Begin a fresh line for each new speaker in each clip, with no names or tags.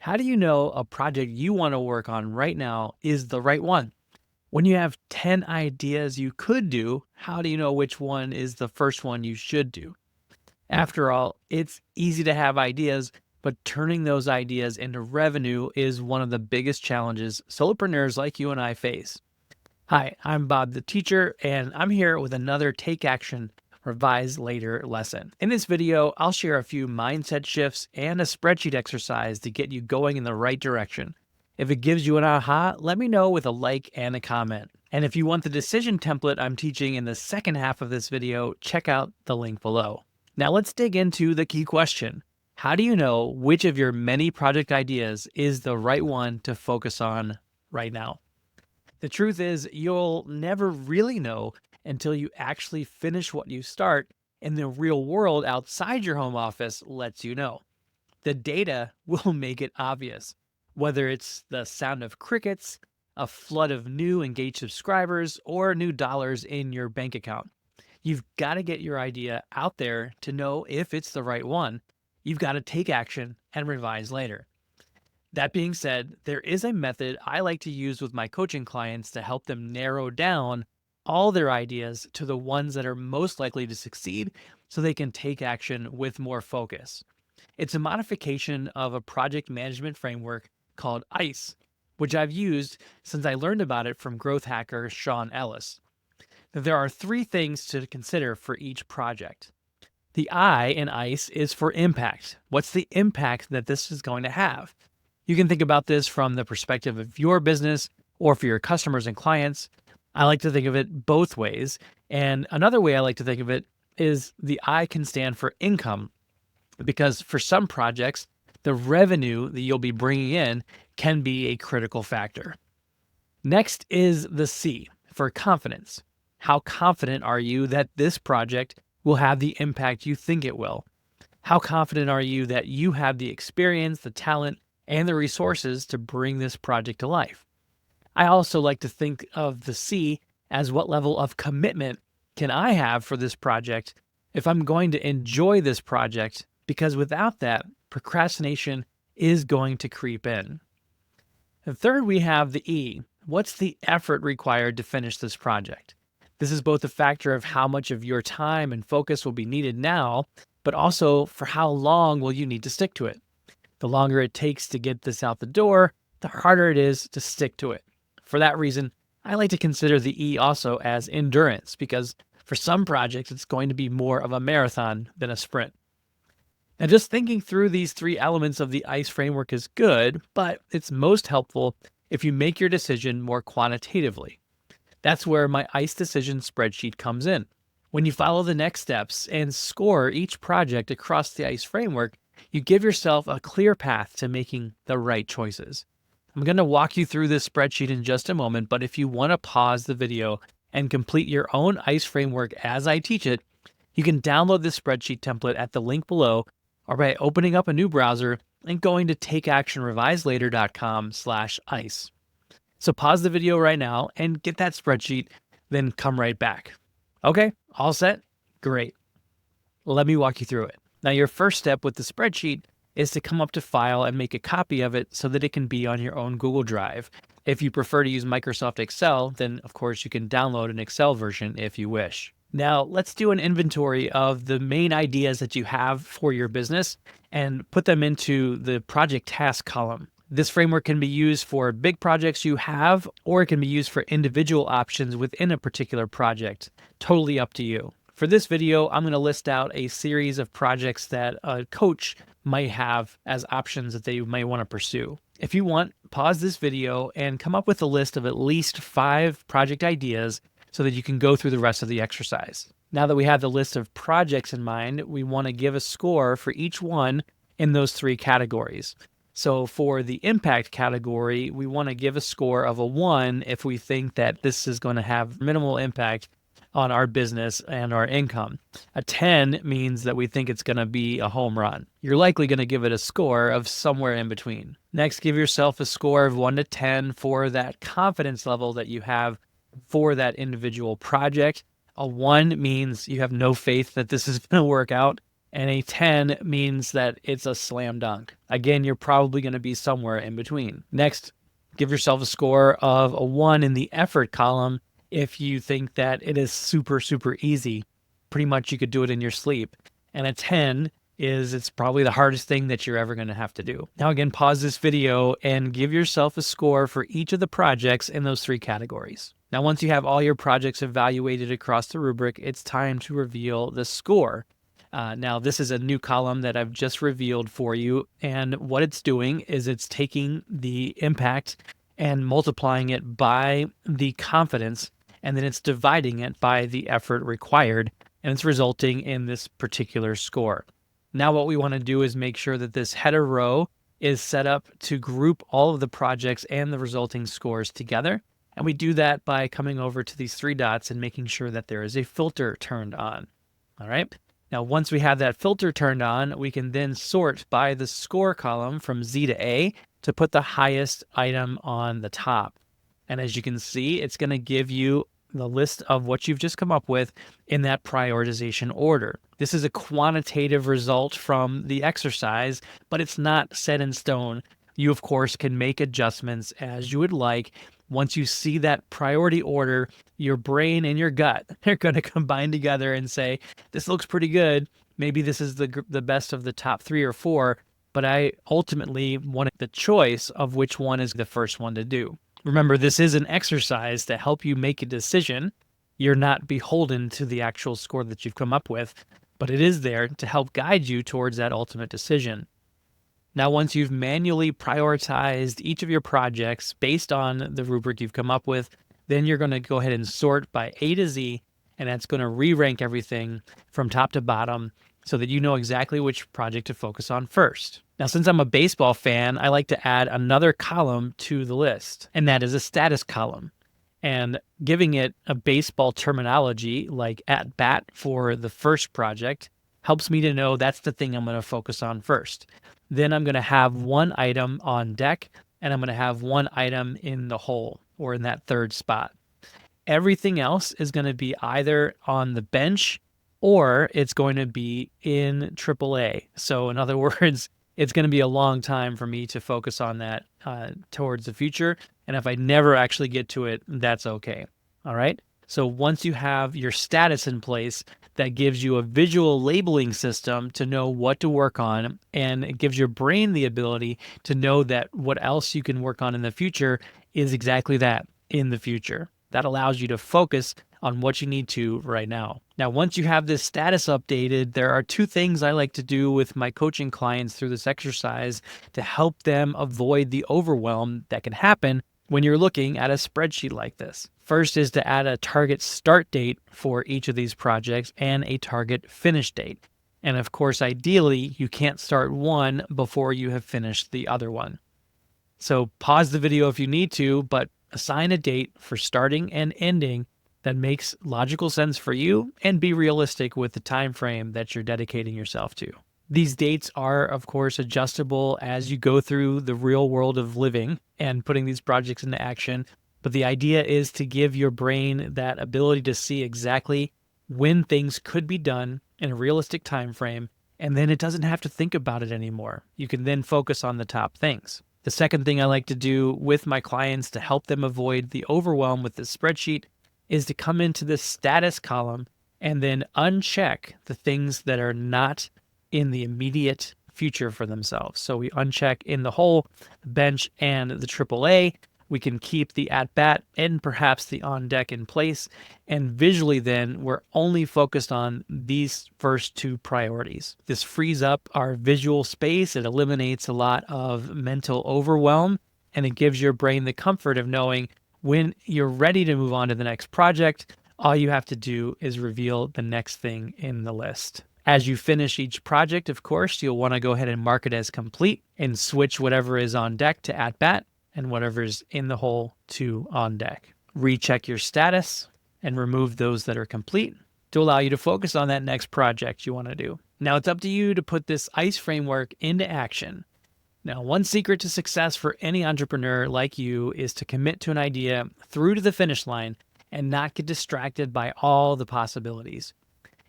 How do you know a project you want to work on right now is the right one? When you have 10 ideas you could do, how do you know which one is the first one you should do? After all, it's easy to have ideas, but turning those ideas into revenue is one of the biggest challenges solopreneurs like you and I face. Hi, I'm Bob the teacher, and I'm here with another Take Action, Revise Later lesson. In this video, I'll share a few mindset shifts and a spreadsheet exercise to get you going in the right direction. If it gives you an aha, let me know with a like and a comment. And if you want the decision template I'm teaching in the second half of this video, check out the link below. Now let's dig into the key question. How do you know which of your many project ideas is the right one to focus on right now? The truth is, you'll never really know until you actually finish what you start, and the real world outside your home office lets you know. The data will make it obvious, whether it's the sound of crickets, a flood of new engaged subscribers, or new dollars in your bank account. You've got to get your idea out there to know if it's the right one. You've got to take action and revise later. That being said, there is a method I like to use with my coaching clients to help them narrow down all their ideas to the ones that are most likely to succeed so they can take action with more focus. It's a modification of a project management framework called ICE, which I've used since I learned about it from growth hacker Sean Ellis. There are three things to consider for each project. The I in ICE is for impact. What's the impact that this is going to have? You can think about this from the perspective of your business or for your customers and clients. I like to think of it both ways. And another way I like to think of it is the I can stand for income, because for some projects, the revenue that you'll be bringing in can be a critical factor. Next is the C for confidence. How confident are you that this project will have the impact you think it will? How confident are you that you have the experience, the talent, and the resources to bring this project to life? I also like to think of the C as what level of commitment can I have for this project if I'm going to enjoy this project, because without that, procrastination is going to creep in. And third, we have the E. What's the effort required to finish this project? This is both a factor of how much of your time and focus will be needed now, but also for how long will you need to stick to it. The longer it takes to get this out the door, the harder it is to stick to it. For that reason, I like to consider the E also as endurance, because for some projects, it's going to be more of a marathon than a sprint. Now, just thinking through these three elements of the ICE framework is good, but it's most helpful if you make your decision more quantitatively. That's where my ICE decision spreadsheet comes in. When you follow the next steps and score each project across the ICE framework, you give yourself a clear path to making the right choices. I'm going to walk you through this spreadsheet in just a moment, but if you want to pause the video and complete your own ICE framework as I teach it, you can download this spreadsheet template at the link below or by opening up a new browser and going to takeactionreviselater.com/ICE. So pause the video right now and get that spreadsheet, then come right back. Okay, all set? Great. Let me walk you through it. Now, your first step with the spreadsheet is to come up to File and make a copy of it so that it can be on your own Google Drive. If you prefer to use Microsoft Excel, then of course you can download an Excel version if you wish. Now, let's do an inventory of the main ideas that you have for your business and put them into the project task column. This framework can be used for big projects you have, or it can be used for individual options within a particular project. Totally up to you. For this video, I'm going to list out a series of projects that a coach might have as options that they might want to pursue. If you want, pause this video and come up with a list of at least 5 project ideas so that you can go through the rest of the exercise. Now that we have the list of projects in mind, we want to give a score for each one in those 3 categories. So for the impact category, we want to give a score of a 1 if we think that this is going to have minimal impact on our business and our income. A 10 means that we think it's going to be a home run. You're likely going to give it a score of somewhere in between. Next, give yourself a score of 1 to 10 for that confidence level that you have for that individual project. A 1 means you have no faith that this is going to work out. and a 10 means that it's a slam dunk. Again, you're probably going to be somewhere in between. Next, give yourself a score of a 1 in the effort column if you think that it is super, super easy. Pretty much you could do it in your sleep. And a 10 is it's probably the hardest thing that you're ever going to have to do. Now, again, pause this video and give yourself a score for each of the projects in those 3 categories. Now, once you have all your projects evaluated across the rubric, it's time to reveal the score. Now, this is a new column that I've just revealed for you. And what it's doing is it's taking the impact and multiplying it by the confidence, and then it's dividing it by the effort required, and it's resulting in this particular score. Now, what we want to do is make sure that this header row is set up to group all of the projects and the resulting scores together. And we do that by coming over to these 3 dots and making sure that there is a filter turned on. All right. Now, once we have that filter turned on, we can then sort by the score column from Z to A to put the highest item on the top. And as you can see, it's going to give you the list of what you've just come up with in that prioritization order. This is a quantitative result from the exercise, but it's not set in stone. You, of course, can make adjustments as you would like. Once you see that priority order, your brain and your gut, they're going to combine together and say, this looks pretty good. Maybe this is the best of the top 3 or 4, but I ultimately want the choice of which one is the first one to do. Remember, this is an exercise to help you make a decision. You're not beholden to the actual score that you've come up with, but it is there to help guide you towards that ultimate decision. Now, once you've manually prioritized each of your projects based on the rubric you've come up with, then you're going to go ahead and sort by A to Z, and that's going to re-rank everything from top to bottom so that you know exactly which project to focus on first. Now, since I'm a baseball fan, I like to add another column to the list, and that is a status column. And giving it a baseball terminology like at bat for the first project helps me to know that's the thing I'm going to focus on first. Then I'm going to have 1 item on deck, and I'm going to have 1 item in the hole or in that 3rd spot. Everything else is going to be either on the bench or it's going to be in AAA. So in other words, it's going to be a long time for me to focus on that towards the future. And if I never actually get to it, that's okay. All right. So once you have your status in place, that gives you a visual labeling system to know what to work on. And it gives your brain the ability to know that what else you can work on in the future is exactly that, in the future. That allows you to focus on what you need to right now. Now, once you have this status updated, there are 2 things I like to do with my coaching clients through this exercise to help them avoid the overwhelm that can happen when you're looking at a spreadsheet like this. First is to add a target start date for each of these projects and a target finish date. And of course, ideally, you can't start one before you have finished the other one. So pause the video if you need to, but assign a date for starting and ending that makes logical sense for you and be realistic with the time frame that you're dedicating yourself to. These dates are, of course, adjustable as you go through the real world of living and putting these projects into action. But the idea is to give your brain that ability to see exactly when things could be done in a realistic time frame, and then it doesn't have to think about it anymore. You can then focus on the top things. The second thing I like to do with my clients to help them avoid the overwhelm with this spreadsheet is to come into this status column and then uncheck the things that are not in the immediate future for themselves. So we uncheck in the hole, bench, and the AAA. We can keep the at-bat and perhaps the on-deck in place. And visually then, we're only focused on these first 2 priorities. This frees up our visual space. It eliminates a lot of mental overwhelm, and it gives your brain the comfort of knowing when you're ready to move on to the next project, all you have to do is reveal the next thing in the list. As you finish each project, of course, you'll want to go ahead and mark it as complete and switch whatever is on deck to at bat and whatever's in the hole to on deck. Recheck your status and remove those that are complete to allow you to focus on that next project you want to do. Now it's up to you to put this ICE framework into action. Now, one secret to success for any entrepreneur like you is to commit to an idea through to the finish line and not get distracted by all the possibilities.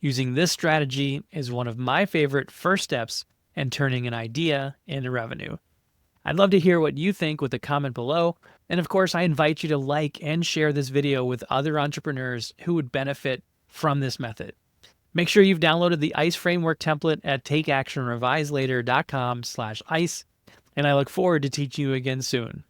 Using this strategy is one of my favorite first steps in turning an idea into revenue. I'd love to hear what you think with a comment below. And of course, I invite you to like and share this video with other entrepreneurs who would benefit from this method. Make sure you've downloaded the ICE framework template at takeactionreviselater.com/ICE, and I look forward to teaching you again soon.